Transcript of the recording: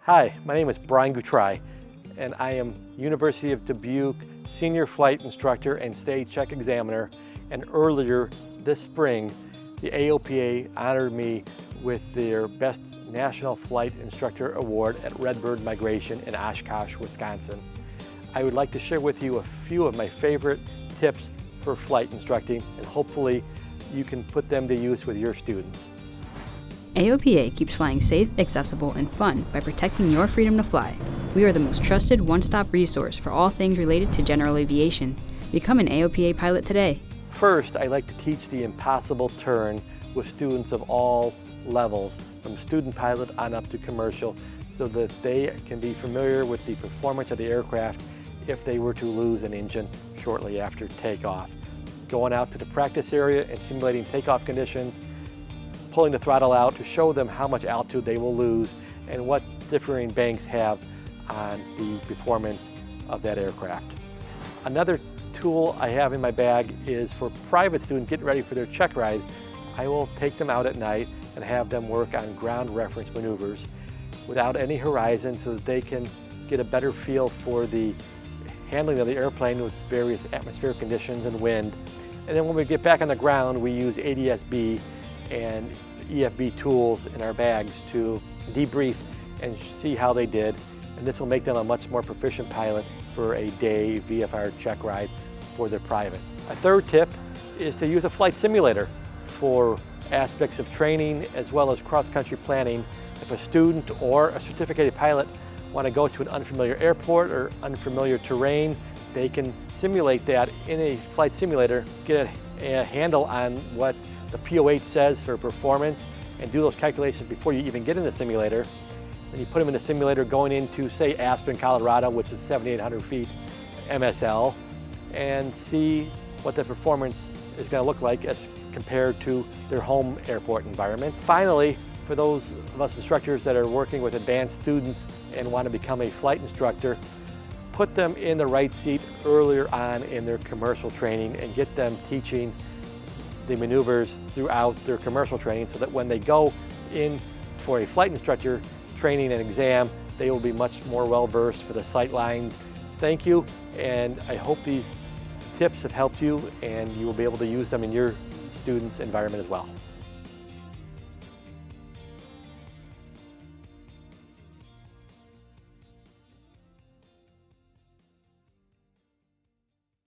Hi, my name is Bryan Gutraj, and I am University of Dubuque Senior Flight Instructor and State Check Examiner. And earlier this spring, the AOPA honored me with their Best National Flight Instructor Award at Redbird Migration in Oshkosh, Wisconsin. I would like to share with you a few of my favorite tips for flight instructing, and hopefully you can put them to use with your students. AOPA keeps flying safe, accessible, and fun by protecting your freedom to fly. We are the most trusted one-stop resource for all things related to general aviation. Become an AOPA pilot today. First, I like to teach the impossible turn with students of all levels, from student pilot on up to commercial, so that they can be familiar with the performance of the aircraft if they were to lose an engine shortly after takeoff. Going out to the practice area and simulating takeoff conditions, pulling the throttle out to show them how much altitude they will lose and what differing banks have on the performance of that aircraft. Another tool I have in my bag is for private students getting ready for their check ride. I will take them out at night and have them work on ground reference maneuvers without any horizon so that they can get a better feel for the handling of the airplane with various atmospheric conditions and wind. And then when we get back on the ground, we use ADS-B and EFB tools in our bags to debrief and see how they did. And this will make them a much more proficient pilot for a day VFR check ride for their private. A third tip is to use a flight simulator for aspects of training as well as cross-country planning. If a student or a certificated pilot want to go to an unfamiliar airport or unfamiliar terrain, they can simulate that in a flight simulator, get a handle on what the POH says for performance, and do those calculations before you even get in the simulator. Then you put them in the simulator going into, say, Aspen, Colorado, which is 7,800 feet MSL, and see what the performance is going to look like as compared to their home airport environment. Finally, for those of us instructors that are working with advanced students and want to become a flight instructor, put them in the right seat earlier on in their commercial training and get them teaching the maneuvers throughout their commercial training so that when they go in for a flight instructor training and exam, they will be much more well-versed for the sight lines. Thank you, and I hope these tips have helped you and you will be able to use them in your students' environment as well.